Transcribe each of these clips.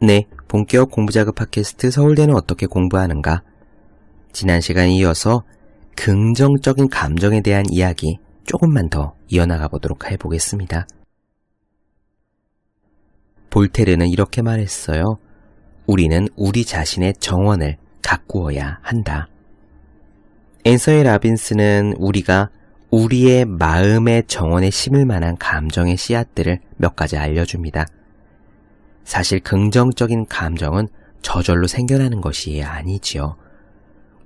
네, 본격 공부자극 팟캐스트 서울대는 어떻게 공부하는가? 지난 시간에 이어서 긍정적인 감정에 대한 이야기 조금만 더 이어나가 보도록 해보겠습니다. 볼테르는 이렇게 말했어요. 우리는 우리 자신의 정원을 가꾸어야 한다. 앤서니 라빈스는 우리가 우리의 마음의 정원에 심을 만한 감정의 씨앗들을 몇 가지 알려줍니다. 사실 긍정적인 감정은 저절로 생겨나는 것이 아니지요.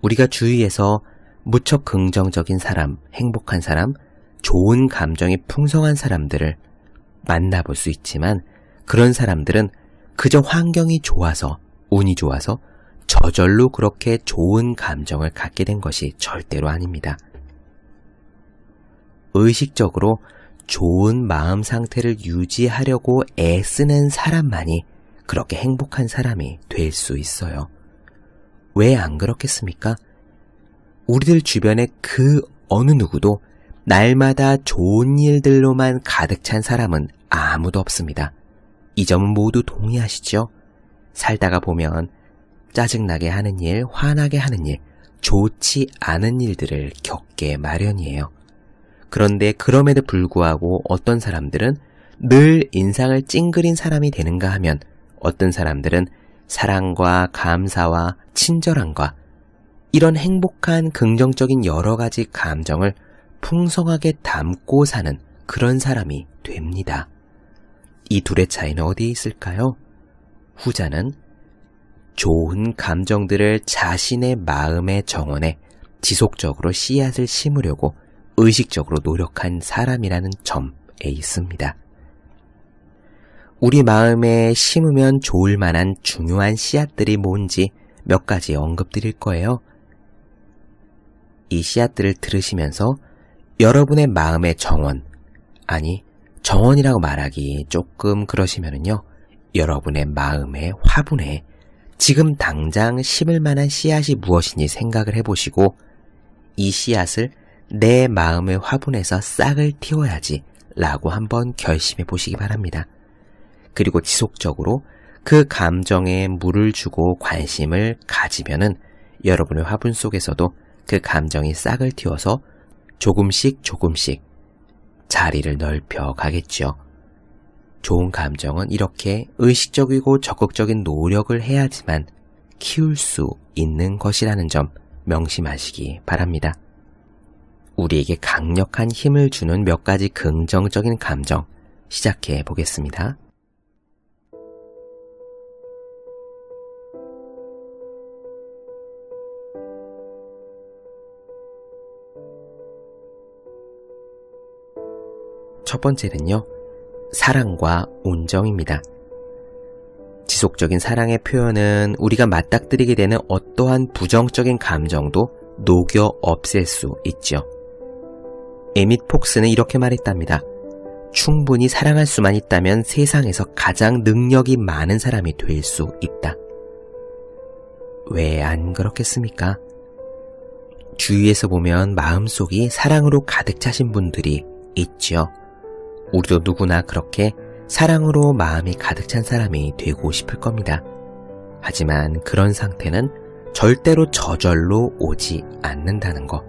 우리가 주위에서 무척 긍정적인 사람, 행복한 사람, 좋은 감정이 풍성한 사람들을 만나볼 수 있지만 그런 사람들은 그저 환경이 좋아서, 운이 좋아서 저절로 그렇게 좋은 감정을 갖게 된 것이 절대로 아닙니다. 의식적으로 좋은 마음 상태를 유지하려고 애쓰는 사람만이 그렇게 행복한 사람이 될 수 있어요. 왜 안 그렇겠습니까? 우리들 주변에 그 어느 누구도 날마다 좋은 일들로만 가득 찬 사람은 아무도 없습니다. 이 점은 모두 동의하시죠? 살다가 보면 짜증나게 하는 일, 화나게 하는 일, 좋지 않은 일들을 겪게 마련이에요. 그런데 그럼에도 불구하고 어떤 사람들은 늘 인상을 찡그린 사람이 되는가 하면 어떤 사람들은 사랑과 감사와 친절함과 이런 행복한 긍정적인 여러 가지 감정을 풍성하게 담고 사는 그런 사람이 됩니다. 이 둘의 차이는 어디에 있을까요? 후자는 좋은 감정들을 자신의 마음의 정원에 지속적으로 씨앗을 심으려고 의식적으로 노력한 사람이라는 점에 있습니다. 우리 마음에 심으면 좋을 만한 중요한 씨앗들이 뭔지 몇 가지 언급드릴 거예요. 이 씨앗들을 들으시면서 여러분의 마음의 정원, 아니 정원이라고 말하기 조금 그러시면은요, 여러분의 마음의 화분에 지금 당장 심을 만한 씨앗이 무엇인지 생각을 해보시고 이 씨앗을 내 마음의 화분에서 싹을 틔워야지 라고 한번 결심해 보시기 바랍니다. 그리고 지속적으로 그 감정에 물을 주고 관심을 가지면은 여러분의 화분 속에서도 그 감정이 싹을 틔워서 조금씩 자리를 넓혀 가겠죠. 좋은 감정은 이렇게 의식적이고 적극적인 노력을 해야지만 키울 수 있는 것이라는 점 명심하시기 바랍니다. 우리에게 강력한 힘을 주는 몇 가지 긍정적인 감정 시작해 보겠습니다. 첫 번째는요, 사랑과 온정입니다. 지속적인 사랑의 표현은 우리가 맞닥뜨리게 되는 어떠한 부정적인 감정도 녹여 없앨 수 있죠. 에밋 폭스는 이렇게 말했답니다. 충분히 사랑할 수만 있다면 세상에서 가장 능력이 많은 사람이 될 수 있다. 왜 안 그렇겠습니까? 주위에서 보면 마음속이 사랑으로 가득 차신 분들이 있죠. 우리도 누구나 그렇게 사랑으로 마음이 가득 찬 사람이 되고 싶을 겁니다. 하지만 그런 상태는 절대로 저절로 오지 않는다는 거.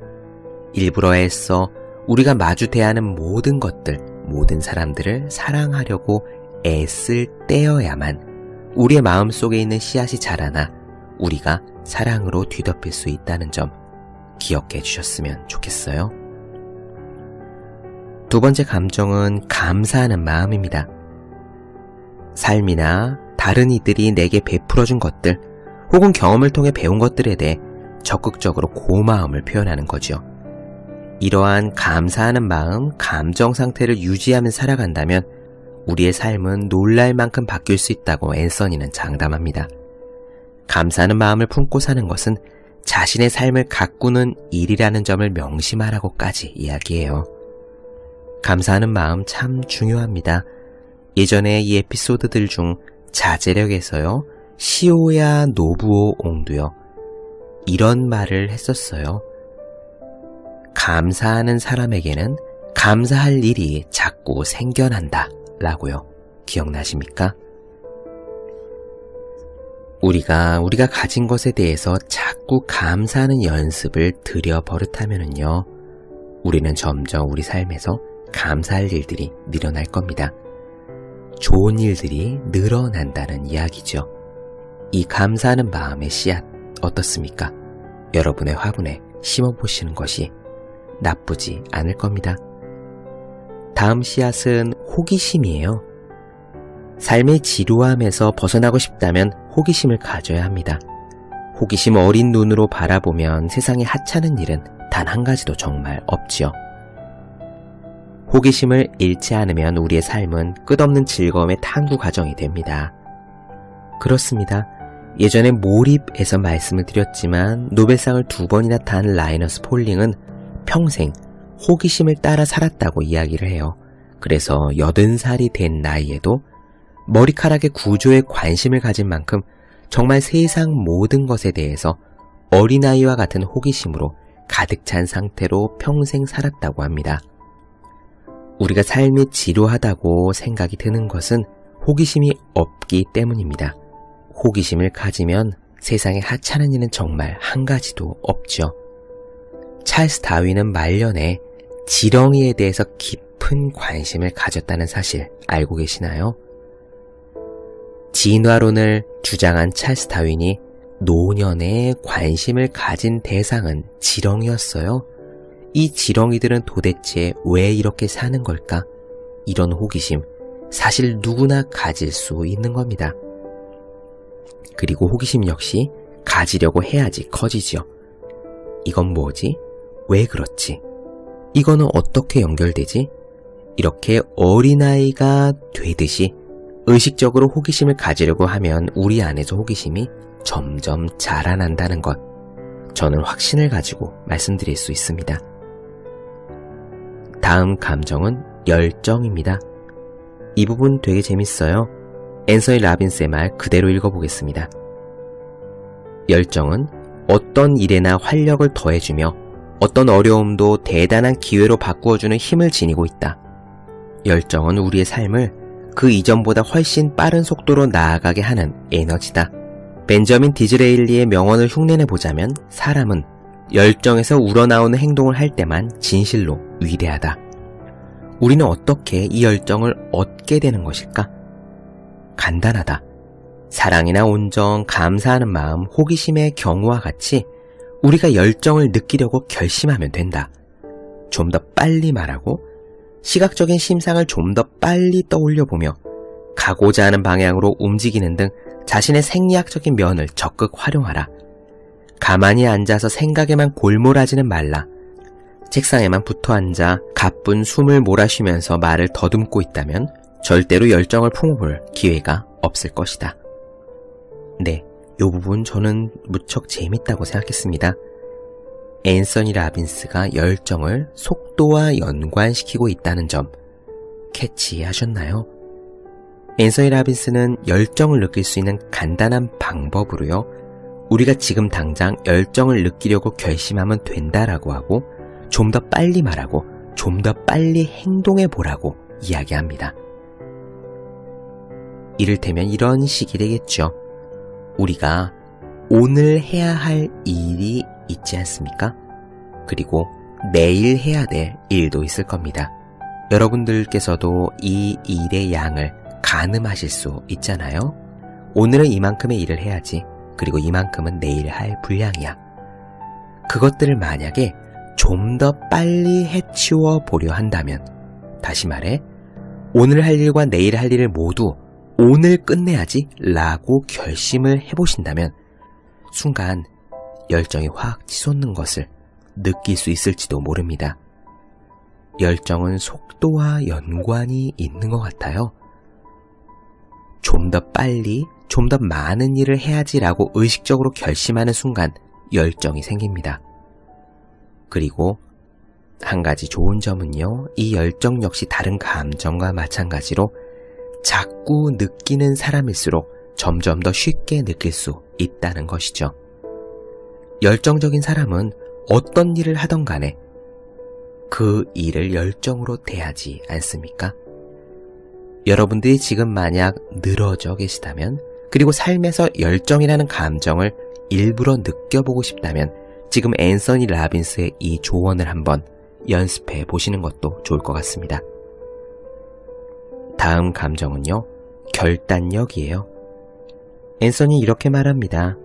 일부러 애써 우리가 마주 대하는 모든 것들, 모든 사람들을 사랑하려고 애쓸 때여야만 우리의 마음속에 있는 씨앗이 자라나 우리가 사랑으로 뒤덮일 수 있다는 점 기억해 주셨으면 좋겠어요. 두 번째 감정은 감사하는 마음입니다. 삶이나 다른 이들이 내게 베풀어준 것들 혹은 경험을 통해 배운 것들에 대해 적극적으로 고마움을 표현하는 거죠. 이러한 감사하는 마음, 감정 상태를 유지하며 살아간다면 우리의 삶은 놀랄 만큼 바뀔 수 있다고 앤서니는 장담합니다. 감사하는 마음을 품고 사는 것은 자신의 삶을 가꾸는 일이라는 점을 명심하라고까지 이야기해요. 감사하는 마음 참 중요합니다. 예전에 이 에피소드들 중 자제력에서요, 시오야 노부오 옹도요, 이런 말을 했었어요. 감사하는 사람에게는 감사할 일이 자꾸 생겨난다 라고요. 기억나십니까? 우리가 가진 것에 대해서 자꾸 감사하는 연습을 들여 버릇하면은요, 우리는 점점 우리 삶에서 감사할 일들이 늘어날 겁니다. 좋은 일들이 늘어난다는 이야기죠. 이 감사하는 마음의 씨앗 어떻습니까? 여러분의 화분에 심어보시는 것이 나쁘지 않을 겁니다. 다음 씨앗은 호기심이에요. 삶의 지루함에서 벗어나고 싶다면 호기심을 가져야 합니다. 호기심 어린 눈으로 바라보면 세상에 하찮은 일은 단 한 가지도 정말 없지요. 호기심을 잃지 않으면 우리의 삶은 끝없는 즐거움의 탐구 과정이 됩니다. 그렇습니다. 예전에 몰입에서 말씀을 드렸지만 노벨상을 2번이나 탄 라이너스 폴링은 평생 호기심을 따라 살았다고 이야기를 해요. 그래서 80살이 된 나이에도 머리카락의 구조에 관심을 가진 만큼 정말 세상 모든 것에 대해서 어린아이와 같은 호기심으로 가득 찬 상태로 평생 살았다고 합니다. 우리가 삶이 지루하다고 생각이 드는 것은 호기심이 없기 때문입니다. 호기심을 가지면 세상에 하찮은 일은 정말 한 가지도 없죠. 찰스 다윈은 말년에 지렁이에 대해서 깊은 관심을 가졌다는 사실 알고 계시나요? 진화론을 주장한 찰스 다윈이 노년에 관심을 가진 대상은 지렁이였어요. 이 지렁이들은 도대체 왜 이렇게 사는 걸까? 이런 호기심, 사실 누구나 가질 수 있는 겁니다. 그리고 호기심 역시 가지려고 해야지 커지죠. 이건 뭐지? 왜 그렇지? 이거는 어떻게 연결되지? 이렇게 어린아이가 되듯이 의식적으로 호기심을 가지려고 하면 우리 안에서 호기심이 점점 자라난다는 것, 저는 확신을 가지고 말씀드릴 수 있습니다. 다음 감정은 열정입니다. 이 부분 되게 재밌어요. 앤서니 라빈스의 말 그대로 읽어보겠습니다. 열정은 어떤 일에나 활력을 더해주며 어떤 어려움도 대단한 기회로 바꾸어주는 힘을 지니고 있다. 열정은 우리의 삶을 그 이전보다 훨씬 빠른 속도로 나아가게 하는 에너지다. 벤저민 디즈레일리의 명언을 흉내내보자면 사람은 열정에서 우러나오는 행동을 할 때만 진실로 위대하다. 우리는 어떻게 이 열정을 얻게 되는 것일까? 간단하다. 사랑이나 온정, 감사하는 마음, 호기심의 경우와 같이 우리가 열정을 느끼려고 결심하면 된다. 좀 더 빨리 말하고 시각적인 심상을 좀 더 빨리 떠올려보며 가고자 하는 방향으로 움직이는 등 자신의 생리학적인 면을 적극 활용하라. 가만히 앉아서 생각에만 골몰하지는 말라. 책상에만 붙어앉아 가쁜 숨을 몰아쉬면서 말을 더듬고 있다면 절대로 열정을 품어볼 기회가 없을 것이다. 네, 이 부분 저는 무척 재밌다고 생각했습니다. 앤서니 라빈스가 열정을 속도와 연관시키고 있다는 점 캐치하셨나요? 앤서니 라빈스는 열정을 느낄 수 있는 간단한 방법으로요, 우리가 지금 당장 열정을 느끼려고 결심하면 된다라고 하고 좀 더 빨리 말하고 좀 더 빨리 행동해 보라고 이야기합니다. 이를테면 이런 식이 되겠죠. 우리가 오늘 해야 할 일이 있지 않습니까? 그리고 내일 해야 될 일도 있을 겁니다. 여러분들께서도 이 일의 양을 가늠하실 수 있잖아요. 오늘은 이만큼의 일을 해야지. 그리고 이만큼은 내일 할 분량이야. 그것들을 만약에 좀 더 빨리 해치워 보려 한다면, 다시 말해 오늘 할 일과 내일 할 일을 모두 오늘 끝내야지 라고 결심을 해보신다면 순간 열정이 확 치솟는 것을 느낄 수 있을지도 모릅니다. 열정은 속도와 연관이 있는 것 같아요. 좀 더 빨리, 좀 더 많은 일을 해야지라고 의식적으로 결심하는 순간 열정이 생깁니다. 그리고 한 가지 좋은 점은요, 이 열정 역시 다른 감정과 마찬가지로 자꾸 느끼는 사람일수록 점점 더 쉽게 느낄 수 있다는 것이죠. 열정적인 사람은 어떤 일을 하던 간에 그 일을 열정으로 대하지 않습니까? 여러분들이 지금 만약 늘어져 계시다면 그리고 삶에서 열정이라는 감정을 일부러 느껴보고 싶다면 지금 앤서니 라빈스의 이 조언을 한번 연습해 보시는 것도 좋을 것 같습니다. 다음 감정은요, 결단력이에요. 앤서니 이렇게 말합니다.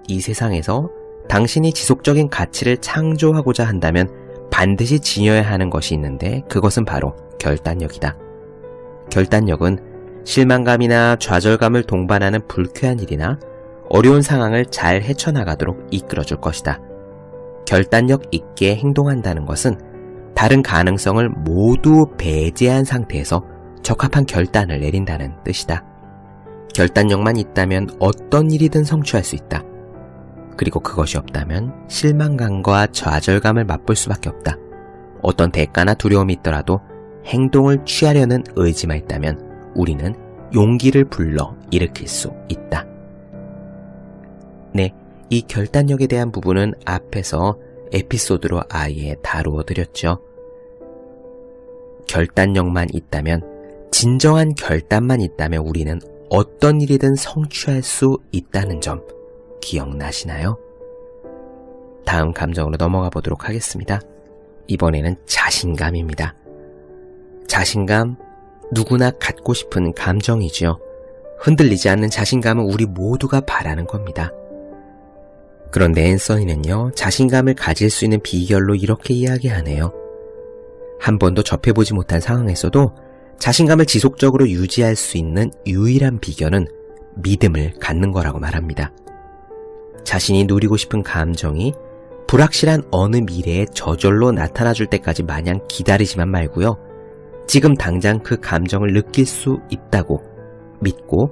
이 세상에서 당신이 지속적인 가치를 창조하고자 한다면 반드시 지녀야 하는 것이 있는데 그것은 바로 결단력이다. 결단력은 실망감이나 좌절감을 동반하는 불쾌한 일이나 어려운 상황을 잘 헤쳐나가도록 이끌어줄 것이다. 결단력 있게 행동한다는 것은 다른 가능성을 모두 배제한 상태에서 적합한 결단을 내린다는 뜻이다. 결단력만 있다면 어떤 일이든 성취할 수 있다. 그리고 그것이 없다면 실망감과 좌절감을 맛볼 수밖에 없다. 어떤 대가나 두려움이 있더라도 행동을 취하려는 의지만 있다면 우리는 용기를 불러 일으킬 수 있다. 네, 이 결단력에 대한 부분은 앞에서 에피소드로 아예 다루어 드렸죠. 결단력만 있다면, 진정한 결단만 있다면 우리는 어떤 일이든 성취할 수 있다는 점 기억나시나요? 다음 감정으로 넘어가 보도록 하겠습니다. 이번에는 자신감입니다. 자신감, 누구나 갖고 싶은 감정이지요. 흔들리지 않는 자신감은 우리 모두가 바라는 겁니다. 그런데 앤서니는요, 자신감을 가질 수 있는 비결로 이렇게 이야기하네요. 한 번도 접해보지 못한 상황에서도 자신감을 지속적으로 유지할 수 있는 유일한 비결은 믿음을 갖는 거라고 말합니다. 자신이 누리고 싶은 감정이 불확실한 어느 미래에 저절로 나타나줄 때까지 마냥 기다리지만 말고요. 지금 당장 그 감정을 느낄 수 있다고 믿고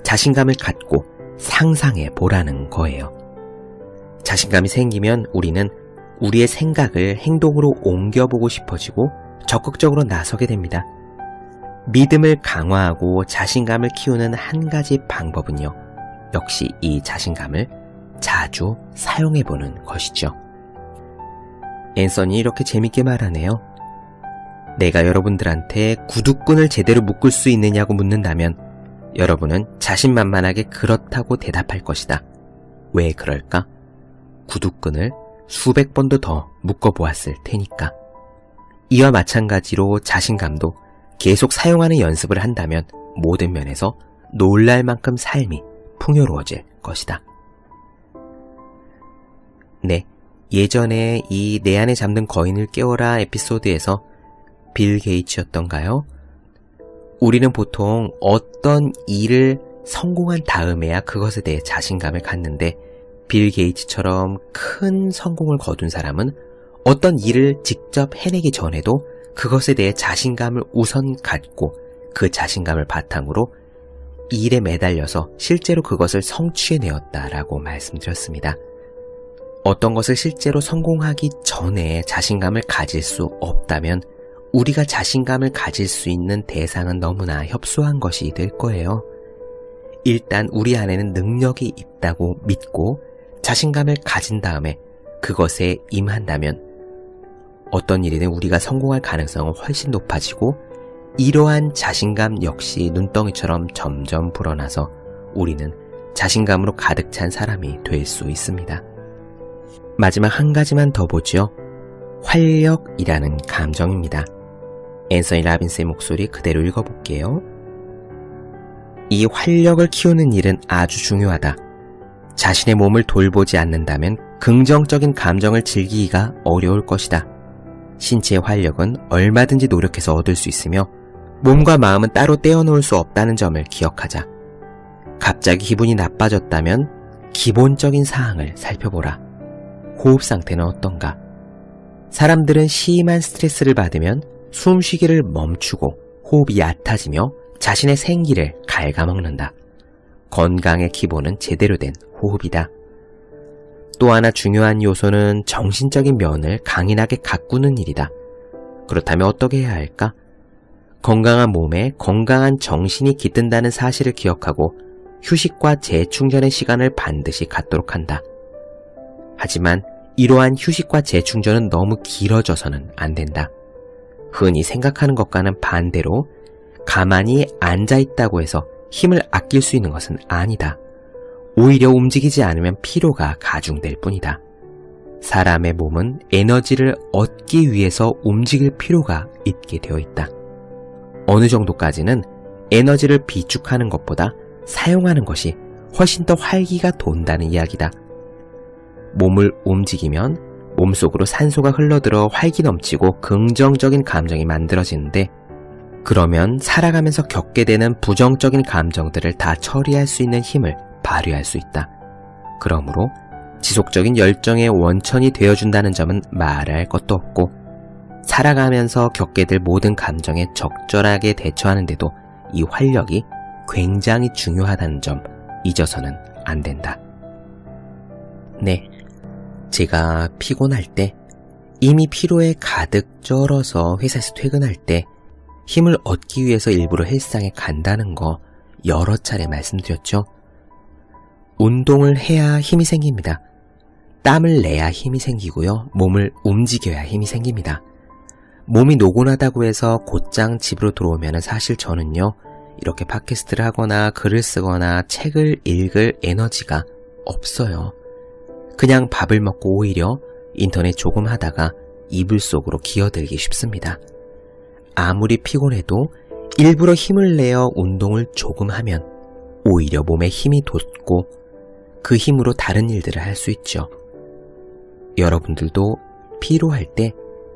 자신감을 갖고 상상해 보라는 거예요. 자신감이 생기면 우리는 우리의 생각을 행동으로 옮겨보고 싶어지고 적극적으로 나서게 됩니다. 믿음을 강화하고 자신감을 키우는 한 가지 방법은요, 역시 이 자신감을 자주 사용해보는 것이죠. 앤서니 이렇게 재밌게 말하네요. 내가 여러분들한테 구두끈을 제대로 묶을 수 있느냐고 묻는다면 여러분은 자신만만하게 그렇다고 대답할 것이다. 왜 그럴까? 구두끈을 수백 번도 더 묶어보았을 테니까. 이와 마찬가지로 자신감도 계속 사용하는 연습을 한다면 모든 면에서 놀랄 만큼 삶이 풍요로워질 것이다. 네, 예전에 이 내 안에 잠든 거인을 깨워라 에피소드에서 빌 게이츠였던가요? 우리는 보통 어떤 일을 성공한 다음에야 그것에 대해 자신감을 갖는데 빌 게이츠처럼 큰 성공을 거둔 사람은 어떤 일을 직접 해내기 전에도 그것에 대해 자신감을 우선 갖고 그 자신감을 바탕으로 일에 매달려서 실제로 그것을 성취해내었다라고 말씀드렸습니다. 어떤 것을 실제로 성공하기 전에 자신감을 가질 수 없다면 우리가 자신감을 가질 수 있는 대상은 너무나 협소한 것이 될 거예요. 일단 우리 안에는 능력이 있다고 믿고 자신감을 가진 다음에 그것에 임한다면 어떤 일이든 우리가 성공할 가능성은 훨씬 높아지고 이러한 자신감 역시 눈덩이처럼 점점 불어나서 우리는 자신감으로 가득 찬 사람이 될 수 있습니다. 마지막 한 가지만 더 보죠. 활력이라는 감정입니다. 앤서니 라빈스의 목소리 그대로 읽어볼게요. 이 활력을 키우는 일은 아주 중요하다. 자신의 몸을 돌보지 않는다면 긍정적인 감정을 즐기기가 어려울 것이다. 신체의 활력은 얼마든지 노력해서 얻을 수 있으며 몸과 마음은 따로 떼어놓을 수 없다는 점을 기억하자. 갑자기 기분이 나빠졌다면 기본적인 사항을 살펴보라. 호흡 상태는 어떤가? 사람들은 심한 스트레스를 받으면 숨쉬기를 멈추고 호흡이 얕아지며 자신의 생기를 갉아먹는다. 건강의 기본은 제대로 된 호흡이다. 또 하나 중요한 요소는 정신적인 면을 강인하게 가꾸는 일이다. 그렇다면 어떻게 해야 할까? 건강한 몸에 건강한 정신이 깃든다는 사실을 기억하고 휴식과 재충전의 시간을 반드시 갖도록 한다. 하지만 이러한 휴식과 재충전은 너무 길어져서는 안 된다. 흔히 생각하는 것과는 반대로 가만히 앉아있다고 해서 힘을 아낄 수 있는 것은 아니다. 오히려 움직이지 않으면 피로가 가중될 뿐이다. 사람의 몸은 에너지를 얻기 위해서 움직일 필요가 있게 되어 있다. 어느 정도까지는 에너지를 비축하는 것보다 사용하는 것이 훨씬 더 활기가 돈다는 이야기다. 몸을 움직이면 몸속으로 산소가 흘러들어 활기 넘치고 긍정적인 감정이 만들어지는데, 그러면 살아가면서 겪게 되는 부정적인 감정들을 다 처리할 수 있는 힘을 발휘할 수 있다. 그러므로 지속적인 열정의 원천이 되어준다는 점은 말할 것도 없고, 살아가면서 겪게 될 모든 감정에 적절하게 대처하는데도 이 활력이 굉장히 중요하다는 점 잊어서는 안 된다. 네, 제가 피곤할 때, 이미 피로에 가득 쩔어서 회사에서 퇴근할 때 힘을 얻기 위해서 일부러 헬스장에 간다는 거 여러 차례 말씀드렸죠. 운동을 해야 힘이 생깁니다. 땀을 내야 힘이 생기고요. 몸을 움직여야 힘이 생깁니다. 몸이 노곤하다고 해서 곧장 집으로 들어오면 사실 저는요, 이렇게 팟캐스트를 하거나 글을 쓰거나 책을 읽을 에너지가 없어요. 그냥 밥을 먹고 오히려 인터넷 조금 하다가 이불 속으로 기어들기 쉽습니다. 아무리 피곤해도 일부러 힘을 내어 운동을 조금 하면 오히려 몸에 힘이 돋고 그 힘으로 다른 일들을 할 수 있죠. 여러분들도 피로할 때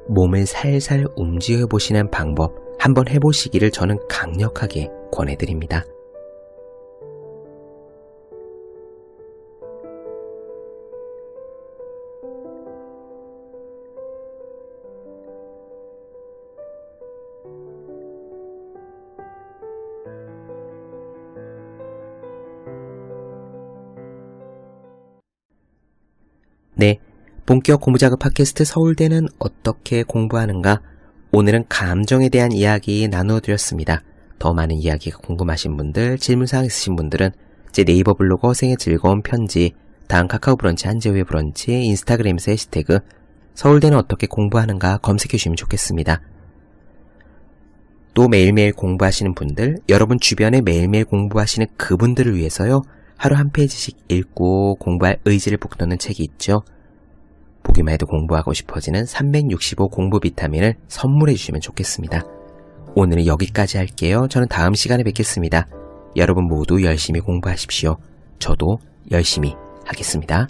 몸을 살살 움직여 보시는 방법 한번 해보시기를 저는 강력하게 권해드립니다. 네, 본격 공부자극 팟캐스트 서울대는 어떻게 공부하는가? 오늘은 감정에 대한 이야기 나누어드렸습니다. 더 많은 이야기가 궁금하신 분들, 질문사항 있으신 분들은 제 네이버 블로그 허생의 즐거운 편지, 다음 카카오 브런치 한재우의 브런치, 인스타그램에서 해시태그 서울대는 어떻게 공부하는가 검색해주시면 좋겠습니다. 또 매일매일 공부하시는 분들, 여러분 주변에 매일매일 공부하시는 그분들을 위해서요, 하루 한 페이지씩 읽고 공부할 의지를 북돋는 책이 있죠. 보기만 해도 공부하고 싶어지는 365 공부 비타민을 선물해 주시면 좋겠습니다. 오늘은 여기까지 할게요. 저는 다음 시간에 뵙겠습니다. 여러분 모두 열심히 공부하십시오. 저도 열심히 하겠습니다.